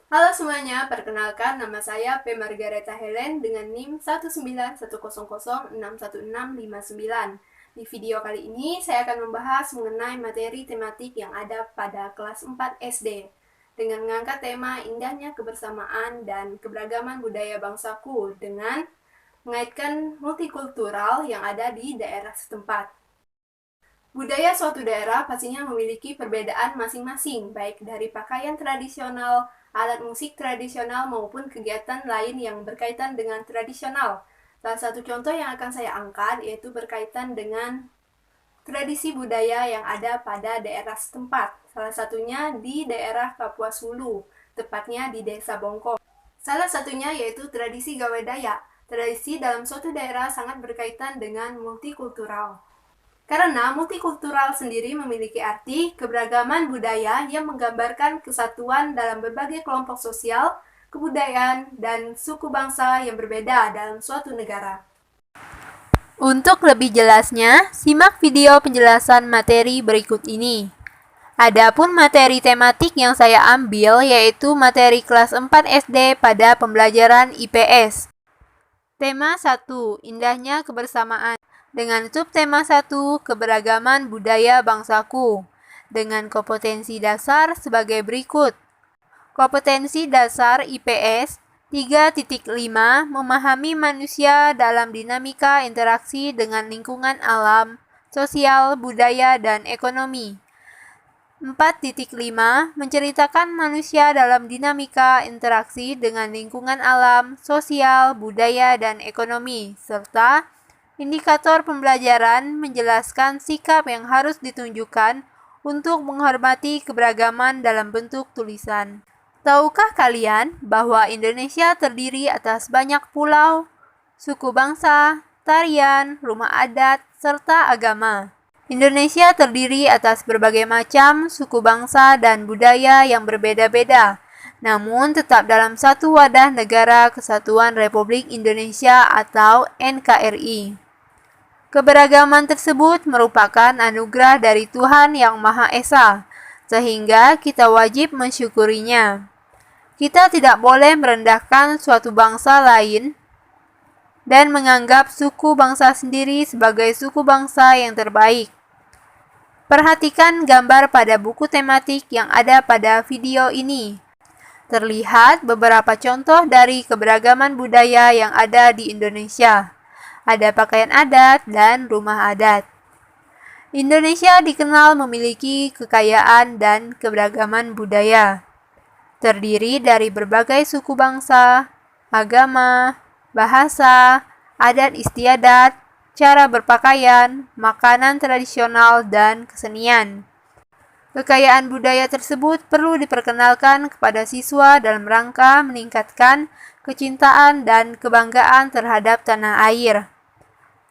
Halo semuanya, perkenalkan nama saya P. Margareta Helen dengan NIM 191006169. Di video kali ini saya akan membahas mengenai materi tematik yang ada pada kelas 4 SD dengan mengangkat tema indahnya kebersamaan dan keberagaman budaya bangsaku dengan mengaitkan multikultural yang ada di daerah setempat. Budaya suatu daerah pastinya memiliki perbedaan masing-masing, baik dari pakaian tradisional, alat musik tradisional, maupun kegiatan lain yang berkaitan dengan tradisional. Salah satu contoh yang akan saya angkat yaitu berkaitan dengan tradisi budaya yang ada pada daerah setempat. Salah satunya di daerah Kapuas Hulu, tepatnya di Desa Bongkong. Salah satunya yaitu tradisi Gawe Dayak. Tradisi dalam suatu daerah sangat berkaitan dengan multikultural. Karena multikultural sendiri memiliki arti keberagaman budaya yang menggambarkan kesatuan dalam berbagai kelompok sosial, kebudayaan, dan suku bangsa yang berbeda dalam suatu negara. Untuk lebih jelasnya, simak video penjelasan materi berikut ini. Adapun materi tematik yang saya ambil yaitu materi kelas 4 SD pada pembelajaran IPS. Tema 1, indahnya kebersamaan. Dengan subtema 1, keberagaman budaya bangsaku. Dengan kompetensi dasar sebagai berikut. Kompetensi dasar IPS 3.5 memahami manusia dalam dinamika interaksi dengan lingkungan alam, sosial, budaya, dan ekonomi. 4.5 menceritakan manusia dalam dinamika interaksi dengan lingkungan alam, sosial, budaya, dan ekonomi, serta indikator pembelajaran menjelaskan sikap yang harus ditunjukkan untuk menghormati keberagaman dalam bentuk tulisan. Tahukah kalian bahwa Indonesia terdiri atas banyak pulau, suku bangsa, tarian, rumah adat, serta agama? Indonesia terdiri atas berbagai macam suku bangsa dan budaya yang berbeda-beda, namun tetap dalam satu wadah Negara Kesatuan Republik Indonesia atau NKRI. Keberagaman tersebut merupakan anugerah dari Tuhan Yang Maha Esa, sehingga kita wajib mensyukurinya. Kita tidak boleh merendahkan suatu bangsa lain dan menganggap suku bangsa sendiri sebagai suku bangsa yang terbaik. Perhatikan gambar pada buku tematik yang ada pada video ini. Terlihat beberapa contoh dari keberagaman budaya yang ada di Indonesia. Ada pakaian adat dan rumah adat. Indonesia dikenal memiliki kekayaan dan keberagaman budaya. Terdiri dari berbagai suku bangsa, agama, bahasa, adat istiadat, cara berpakaian, makanan tradisional, dan kesenian. Kekayaan budaya tersebut perlu diperkenalkan kepada siswa dalam rangka meningkatkan kecintaan dan kebanggaan terhadap tanah air.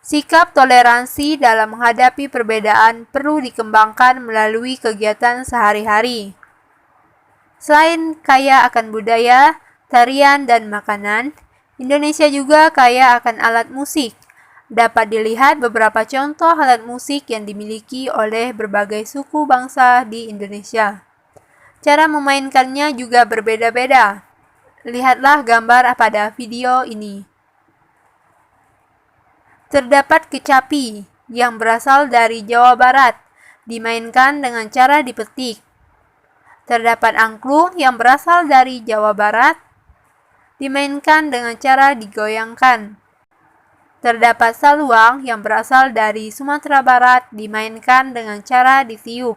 Sikap toleransi dalam menghadapi perbedaan perlu dikembangkan melalui kegiatan sehari-hari. Selain kaya akan budaya, tarian, dan makanan, Indonesia juga kaya akan alat musik. Dapat dilihat beberapa contoh alat musik yang dimiliki oleh berbagai suku bangsa di Indonesia. Cara memainkannya juga berbeda-beda. Lihatlah gambar pada video ini. Terdapat kecapi yang berasal dari Jawa Barat, dimainkan dengan cara dipetik. Terdapat angklung yang berasal dari Jawa Barat, dimainkan dengan cara digoyangkan. Terdapat saluang yang berasal dari Sumatera Barat, dimainkan dengan cara ditiup.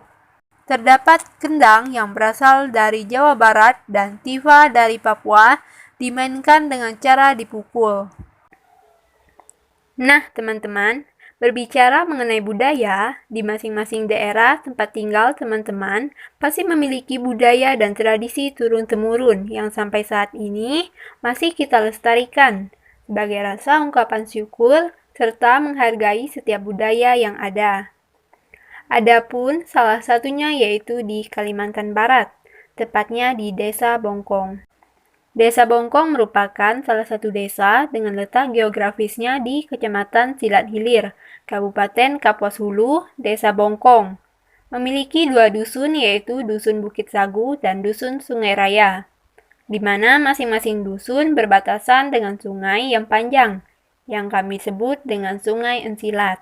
Terdapat kendang yang berasal dari Jawa Barat dan tifa dari Papua, dimainkan dengan cara dipukul. Nah, teman-teman, berbicara mengenai budaya, di masing-masing daerah tempat tinggal teman-teman pasti memiliki budaya dan tradisi turun-temurun yang sampai saat ini masih kita lestarikan sebagai rasa ungkapan syukur serta menghargai setiap budaya yang ada. Adapun salah satunya yaitu di Kalimantan Barat, tepatnya di Desa Bongkong. Desa Bongkong merupakan salah satu desa dengan letak geografisnya di Kecamatan Silat Hilir, Kabupaten Kapuas Hulu, Desa Bongkong. Memiliki dua dusun yaitu Dusun Bukit Sagu dan Dusun Sungai Raya. di mana masing-masing dusun berbatasan dengan sungai yang panjang, yang kami sebut dengan Sungai Ensilat.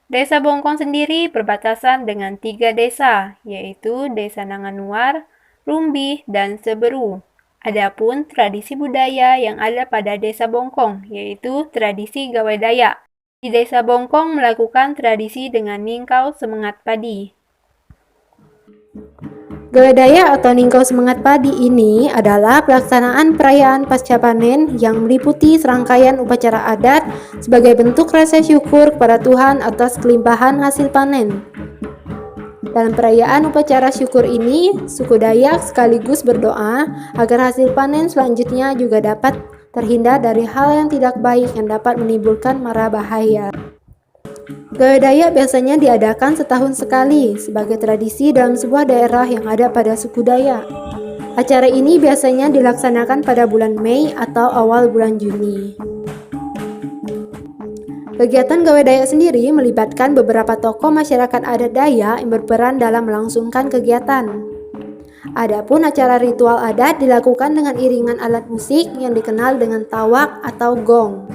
Desa Bongkong sendiri berbatasan dengan 3 desa, yaitu Desa Nanganuar, Rumbih, dan Seberu. Adapun tradisi budaya yang ada pada Desa Bongkong, yaitu tradisi Gawai Dayak. Di Desa Bongkong melakukan tradisi dengan ningkau semangat padi. Gawai Dayak atau Ningkau Semangat Padi ini adalah pelaksanaan perayaan pasca panen yang meliputi serangkaian upacara adat sebagai bentuk rasa syukur kepada Tuhan atas kelimpahan hasil panen. Dalam perayaan upacara syukur ini, suku Dayak sekaligus berdoa agar hasil panen selanjutnya juga dapat terhindar dari hal yang tidak baik yang dapat menimbulkan mara bahaya. Gawai Dayak biasanya diadakan setahun sekali sebagai tradisi dalam sebuah daerah yang ada pada suku Dayak. Acara ini biasanya dilaksanakan pada bulan Mei atau awal bulan Juni. Kegiatan Gawai Dayak sendiri melibatkan beberapa tokoh masyarakat adat Dayak yang berperan dalam melangsungkan kegiatan. Adapun acara ritual adat dilakukan dengan iringan alat musik yang dikenal dengan tawak atau gong.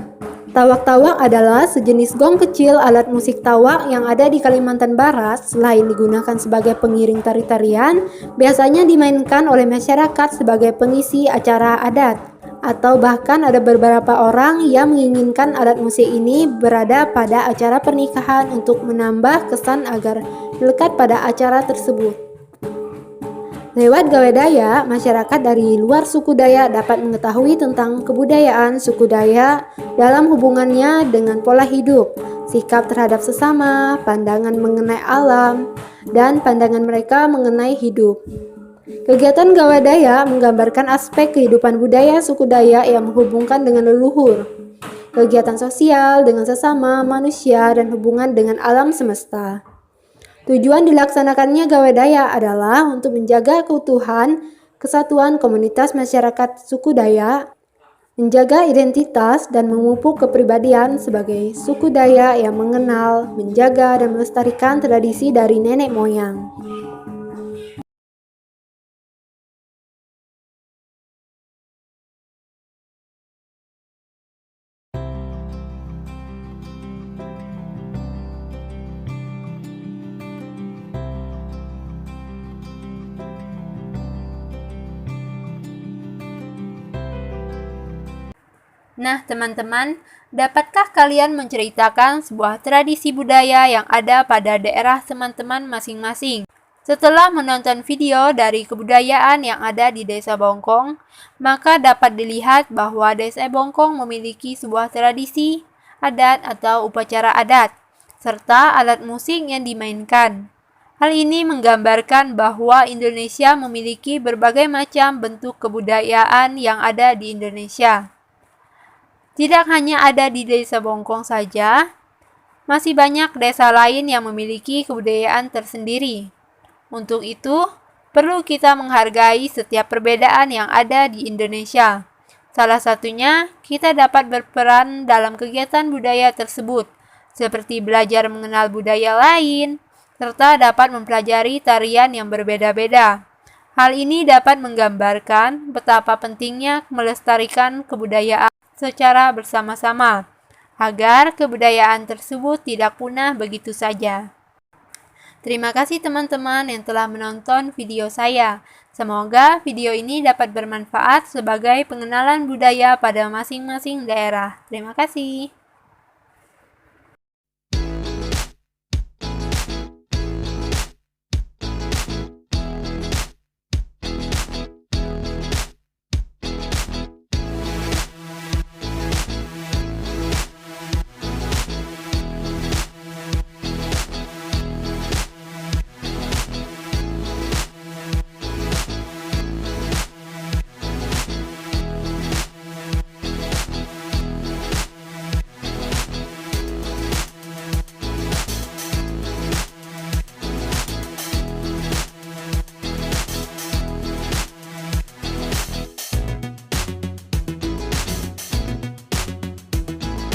Tawak-tawak adalah sejenis gong kecil alat musik tawak yang ada di Kalimantan Barat. Selain digunakan sebagai pengiring tari-tarian, biasanya dimainkan oleh masyarakat sebagai pengisi acara adat. Atau bahkan ada beberapa orang yang menginginkan alat musik ini berada pada acara pernikahan untuk menambah kesan agar melekat pada acara tersebut. Lewat Gawai Dayak, masyarakat dari luar suku Dayak dapat mengetahui tentang kebudayaan suku Dayak dalam hubungannya dengan pola hidup, sikap terhadap sesama, pandangan mengenai alam, dan pandangan mereka mengenai hidup. Kegiatan Gawai Dayak menggambarkan aspek kehidupan budaya suku Dayak yang menghubungkan dengan leluhur, kegiatan sosial dengan sesama manusia, dan hubungan dengan alam semesta. Tujuan dilaksanakannya Gawai Dayak adalah untuk menjaga keutuhan, kesatuan komunitas masyarakat suku Dayak, menjaga identitas dan memupuk kepribadian sebagai suku Dayak yang mengenal, menjaga, dan melestarikan tradisi dari nenek moyang. Nah, teman-teman, dapatkah kalian menceritakan sebuah tradisi budaya yang ada pada daerah teman-teman masing-masing? Setelah menonton video dari kebudayaan yang ada di Desa Bongkong, maka dapat dilihat bahwa Desa Bongkong memiliki sebuah tradisi, adat atau upacara adat, serta alat musik yang dimainkan. Hal ini menggambarkan bahwa Indonesia memiliki berbagai macam bentuk kebudayaan yang ada di Indonesia. Tidak hanya ada di Desa Bongkong saja, masih banyak desa lain yang memiliki kebudayaan tersendiri. Untuk itu, perlu kita menghargai setiap perbedaan yang ada di Indonesia. Salah satunya, kita dapat berperan dalam kegiatan budaya tersebut, seperti belajar mengenal budaya lain, serta dapat mempelajari tarian yang berbeda-beda. Hal ini dapat menggambarkan betapa pentingnya melestarikan kebudayaan secara bersama-sama, agar kebudayaan tersebut tidak punah begitu saja. Terima kasih teman-teman yang telah menonton video saya. Semoga video ini dapat bermanfaat sebagai pengenalan budaya pada masing-masing daerah. Terima kasih.